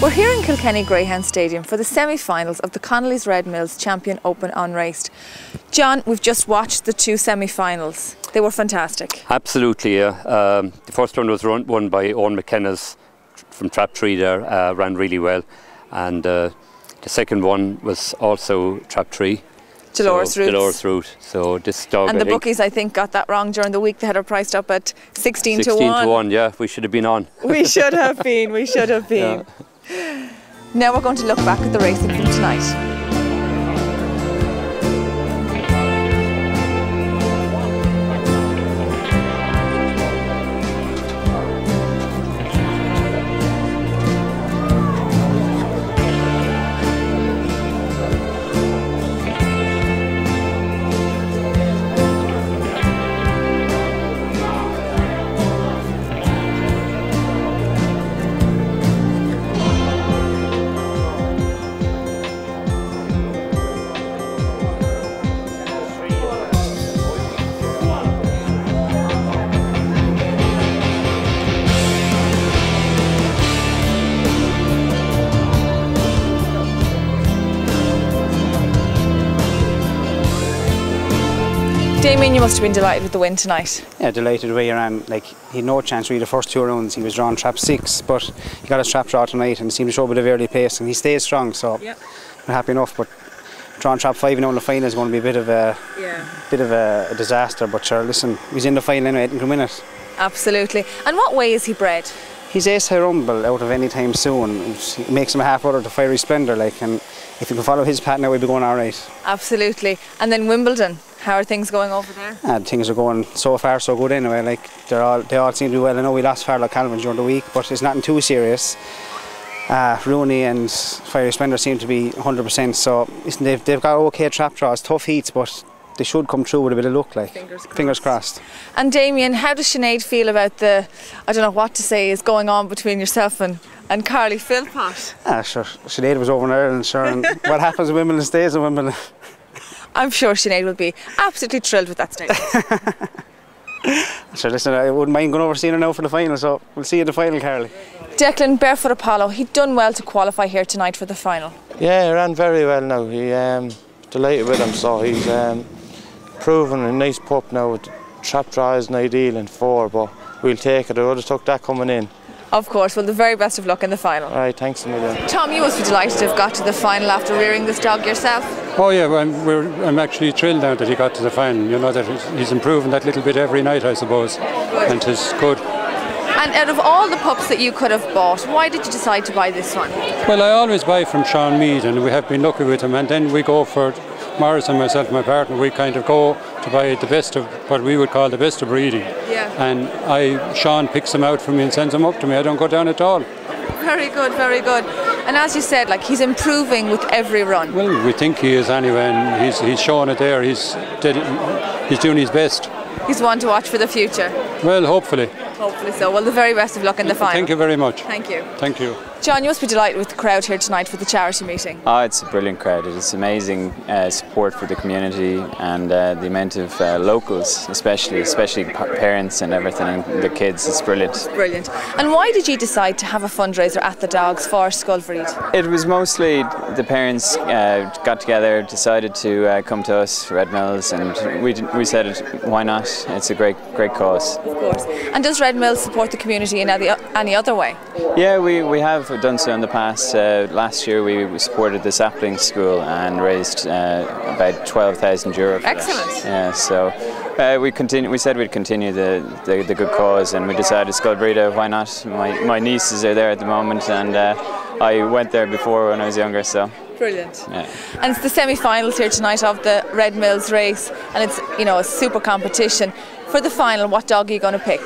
We're here in Kilkenny Greyhound Stadium for the semi-finals of the Connolly's Red Mills Champion Open Unraced. John, we've just watched the two semi-finals. They were fantastic. Absolutely, yeah. The first one was won by Owen McKenna's from Trap 3 there, ran really well. And the second one was also Trap 3. Dolores Ruth. Dolores Ruth. So this dog, and the bookies, I think, got that wrong during the week. They had her priced up at 16 to 1. 16 to 1, yeah. We should have been on. We should have been. We should have been. Yeah. Now we're going to look back at the racing from tonight. Damien, you must have been delighted with the win tonight. Yeah, delighted where he ran. Like, he had no chance really the first two rounds. He was drawn trap 6, but he got his trap draw tonight and seemed to show a bit of early pace, and he stays strong, so we're happy enough. But drawing trap 5 now in the final is going to be a bit of a disaster. But sure, listen, he's in the final anyway, he can win it. Absolutely. And what way is he bred? He's ace high rumble out of any time soon. It makes him a half brother to Fiery Splendour, like, and if he can follow his path now, we'll be going all right. Absolutely. And then Wimbledon, how are things going over there? Things are going so far so good anyway. Like, they all seem to be well. I know we lost Farlow Calvin during the week, but it's nothing too serious. Rooney and Fiery Splendour seem to be 100%. So listen, they've got okay trap draws, tough heats, but they should come through with a bit of luck. Like, fingers crossed. And Damien, how does Sinead feel about the, I don't know what to say, is going on between yourself and Carly Philpott? Sure. Sinead was over in Ireland, sure. And what happens in Wimbledon stays in Wimbledon. I'm sure Sinead will be absolutely thrilled with that statement. Sure, listen, I wouldn't mind going over seeing her now for the final, so we'll see you in the final, Carly. Declan, Barefoot Apollo, he'd done well to qualify here tonight for the final. Yeah, he ran very well now. He delighted with him, so he's proven a nice pup now. With trap draw isn't ideal in 4, but we'll take it. I would have took that coming in. Of course, well, the very best of luck in the final. All right, thanks a million. Tom, you must be delighted to have got to the final after rearing this dog yourself. Oh yeah, well, I'm actually thrilled now that he got to the final. You know, that he's improving that little bit every night, I suppose. Good. And it's good. And out of all the pups that you could have bought, why did you decide to buy this one? Well, I always buy from Sean Mead, and we have been lucky with him, and then we go for Morris and myself, my partner, we kind of go to buy the best of what we would call the best of breeding. Yeah. And Sean picks them out for me and sends them up to me. I don't go down at all. Very good, very good. And as you said, like, he's improving with every run. Well, we think he is anyway, and he's showing it there. He's doing his best. He's one to watch for the future. Well, hopefully. Hopefully so. Well, the very best of luck in the final. Thank you very much. Thank you. Thank you. John, you must be delighted with the crowd here tonight for the charity meeting. Oh, it's a brilliant crowd. It's amazing support for the community, and the amount of locals, especially parents and everything, and the kids. It's brilliant. It's brilliant. And why did you decide to have a fundraiser at the Dogs for Scoil Bhride? It was mostly the parents got together, decided to come to us for Red Mills, and we said, why not? It's a great cause. Of course. And does Red Mills support the community in any other way? Yeah, we have done so in the past. Last year we supported the sapling school and raised about €12,000 for Excellent. That. Yeah, so we said we'd continue the good cause, and we decided Scoil Bhride, why not? My nieces are there at the moment, and I went there before when I was younger, so. Brilliant. Yeah. And it's the semi-finals here tonight of the Red Mills race, and it's, you know, a super competition. For the final, what dog are you going to pick?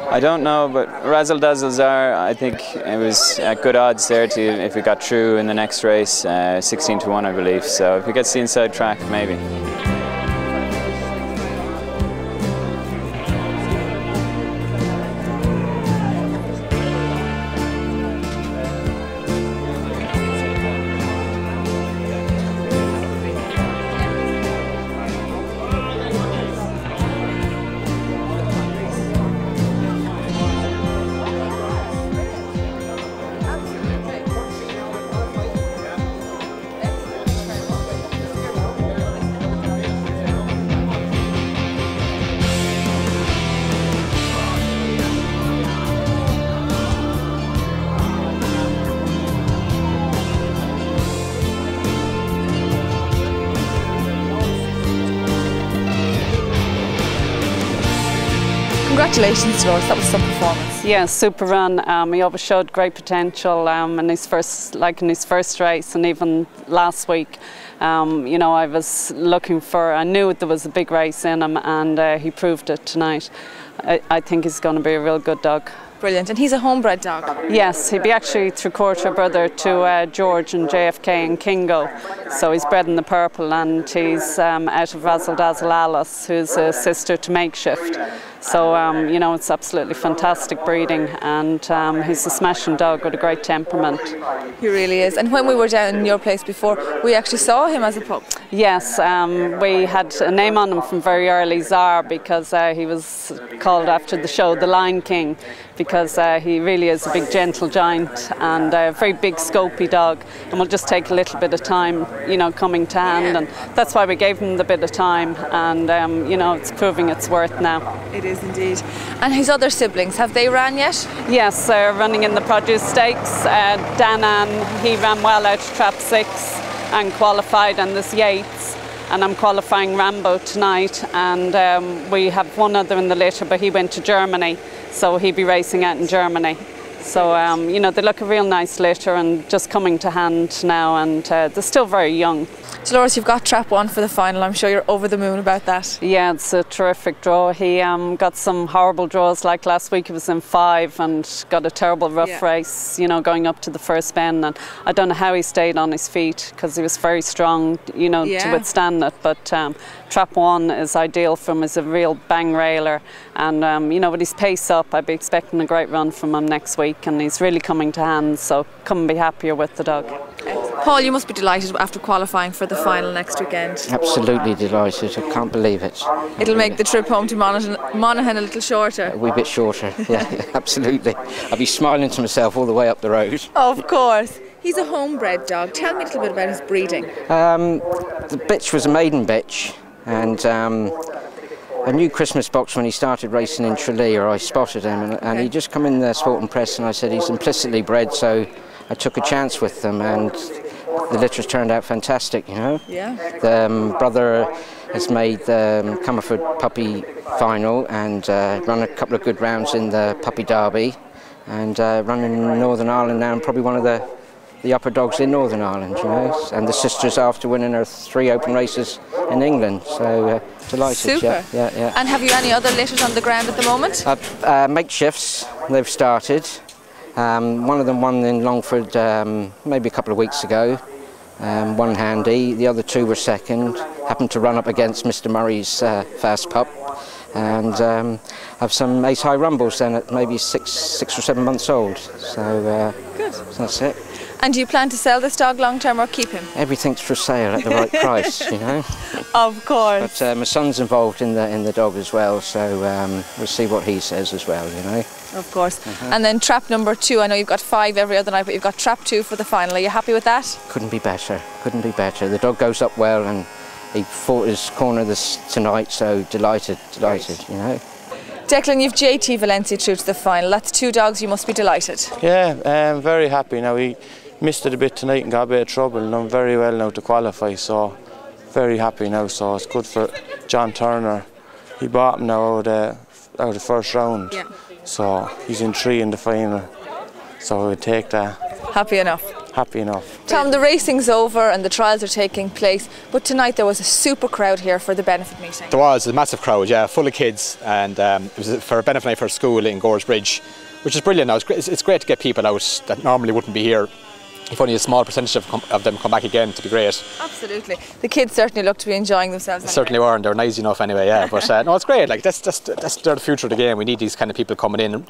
I don't know, but Razldazl Zar, I think it was at good odds there to if we got through in the next race, 16 to 1 I believe. So if he gets the inside track, maybe. Congratulations, Dolores, that was some performance. Yeah, super run. He always showed great potential in his first race, and even last week. You know, I knew there was a big race in him, and he proved it tonight. I think he's going to be a real good dog. Brilliant, and he's a homebred dog. Yes, he'd be actually three-quarter brother to George and JFK and Kingo. So he's bred in the purple, and he's out of Razldazl who's a sister to Makeshift. So, you know, it's absolutely fantastic breeding, and he's a smashing dog with a great temperament. He really is. And when we were down in your place before, we actually saw him as a pup. Yes, we had a name on him from very early, Zar, because he was called after the show The Lion King, because he really is a big gentle giant and a very big scopy dog, and will just take a little bit of time, you know, coming to hand, and that's why we gave him the bit of time, and you know, it's proving its worth now. It is indeed. And his other siblings, have they ran yet? Yes, they're running in the Produce Stakes. Danan, he ran well out of Trap 6 and qualified, and there's Yates, and I'm qualifying Rambo tonight, and we have one other in the litter, but he went to Germany, so he'll be racing out in Germany. So, you know, they look a real nice litter and just coming to hand now, and they're still very young. Dolores, you've got Trap 1 for the final. I'm sure you're over the moon about that. Yeah, it's a terrific draw. He got some horrible draws, like last week he was in 5 and got a terrible rough race, you know, going up to the first bend, and I don't know how he stayed on his feet, because he was very strong, you know, to withstand it. But Trap 1 is ideal for him, is a real bang railer, and you know, with his pace up, I'd be expecting a great run from him next week, and he's really coming to hand, so come and be happier with the dog. Paul, you must be delighted after qualifying for the final next weekend. Absolutely delighted, I can't believe it. It'll make the trip home to Monaghan a little shorter. A wee bit shorter, yeah, absolutely. I'll be smiling to myself all the way up the road. Of course. He's a homebred dog. Tell me a little bit about his breeding. The bitch was a maiden bitch, and I knew Christmas box when he started racing in Tralee, or I spotted him, and he just come in the Sporting Press, and I said he's implicitly bred, so I took a chance with them, and the litters turned out fantastic, you know. Yeah. The brother has made the Comerford Puppy Final and run a couple of good rounds in the Puppy Derby, and running in Northern Ireland now, and probably one of the upper dogs in Northern Ireland, you know. And the sisters after winning her 3 open races in England, so delighted. Super. Yeah. And have you any other litters on the ground at the moment? Makeshifts, they've started. One of them won in Longford maybe a couple of weeks ago, one handy, the other 2 were second, happened to run up against Mr Murray's fast pup, and have some Ace High Rumbles then at maybe 6 or 7 months old, so, good. So that's it. And do you plan to sell this dog long term or keep him? Everything's for sale at the right price, you know. Of course. But my son's involved in the dog as well, so we'll see what he says as well, you know. Of course. And then trap number 2, I know you've got 5 every other night, but you've got trap 2 for the final. Are you happy with that? Couldn't be better, couldn't be better. The dog goes up well, and he fought his corner tonight, so delighted, you know. Declan, you've JT Valencia through to the final. That's 2 dogs, you must be delighted. Yeah, I'm very happy now. He missed it a bit tonight and got a bit of trouble, and done very well now to qualify, so very happy now. So it's good for John Turner. He bought him now out of the first round, so he's in 3 in the final, so we'll take that. Happy enough? Happy enough. Tom, the racing's over and the trials are taking place, but tonight there was a super crowd here for the benefit meeting. There was a massive crowd, yeah, full of kids, and it was for a benefit night for a school in Goresbridge, which is brilliant. Now it's great to get people out that normally wouldn't be here. If only a small percentage of them come back again, to be great. Absolutely. The kids certainly look to be enjoying themselves. Anyway. Certainly were, and they're nice enough anyway, yeah. But no, it's great. Like that's they're the future of the game. We need these kind of people coming in.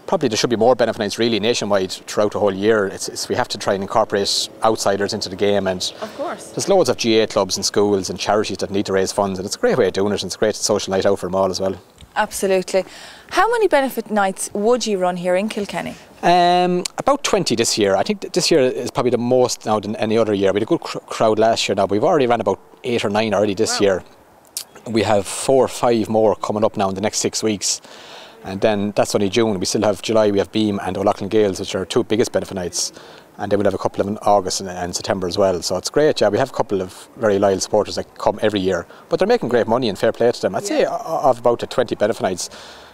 Probably there should be more benefit nights really nationwide throughout the whole year. We have to try and incorporate outsiders into the game, and of course there's loads of GA clubs and schools and charities that need to raise funds, and it's a great way of doing it, and it's a great social night out for them all as well. Absolutely. How many benefit nights would you run here in Kilkenny? About 20 this year. I think this year is probably the most now than any other year. We had a good crowd last year now, but we've already ran about 8 or 9 already this year. We have 4 or 5 more coming up now in the next 6 weeks. And then that's only June. We still have July, we have Beam and O'Loughlin Gales, which are 2 biggest benefit nights. And then we'll have a couple of in August and September as well. So it's great, yeah. We have a couple of very loyal supporters that come every year. But they're making great money, and fair play to them. I'd say of about the 20 benefit nights,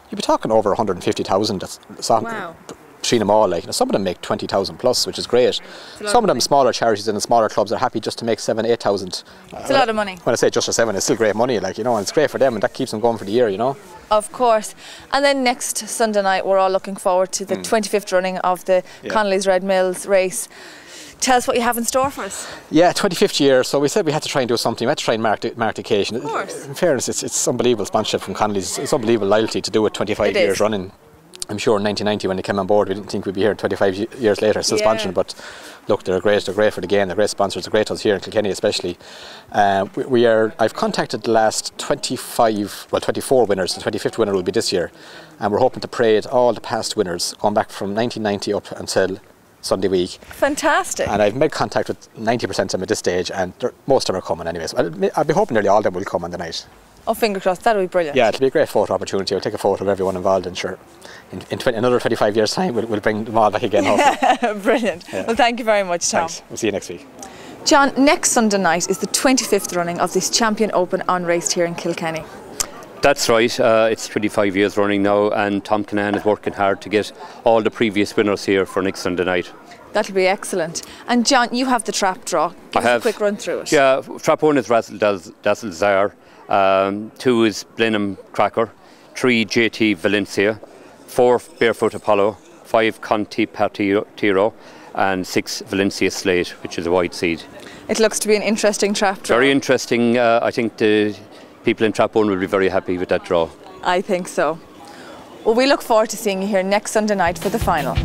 you'd be talking over 150,000. Wow. Between them all, like, you know, some of them make 20,000 plus, which is great. Some of them smaller charities and smaller clubs are happy just to make 7,000-8,000. It's a lot of money. When I say just for 7, it's still great money, like, you know, and it's great for them, and that keeps them going for the year, you know. Of course. And then next Sunday night, we're all looking forward to the 25th running of the Connolly's Red Mills race. Tell us what you have in store for us. Yeah, 25th year, so we said we had to try and do something. We had to try and mark the occasion. Of course. In fairness, it's unbelievable sponsorship from Connolly's. It's unbelievable loyalty to do it 25 years running. I'm sure in 1990 when they came on board, we didn't think we'd be here 25 years later still sponsoring, but look, they're great for the game, they're great sponsors, they're great to us here in Kilkenny especially. I've contacted the last 24 winners, the 25th winner will be this year, and we're hoping to parade all the past winners going back from 1990 up until Sunday week. Fantastic. And I've made contact with 90% of them at this stage, and most of them are coming anyways. I'll be hoping nearly all of them will come on the night. Oh, finger crossed, that'll be brilliant. Yeah, it'll be a great photo opportunity. I'll take a photo of everyone involved, and sure, in another 25 years' time, we'll bring them all back again, hopefully. Brilliant. Yeah. Well, thank you very much, Tom. Thanks. We'll see you next week. John, next Sunday night is the 25th running of this Champion Open Unraced here in Kilkenny. That's right. It's 25 years running now, and Tom Kinane is working hard to get all the previous winners here for next Sunday night. That'll be excellent. And John, you have the trap draw. Give us a quick run through it. Yeah, trap 1 is Razldazl Zar. 2 is Blenheim Cracker, 3 JT Valencia, 4 Barefoot Apollo, 5 Con Te Partiro, and 6 Valencia Slate, which is a white seed. It looks to be an interesting trap draw. Very interesting. I think the people in trap 1 will be very happy with that draw. I think so. Well, we look forward to seeing you here next Sunday night for the final.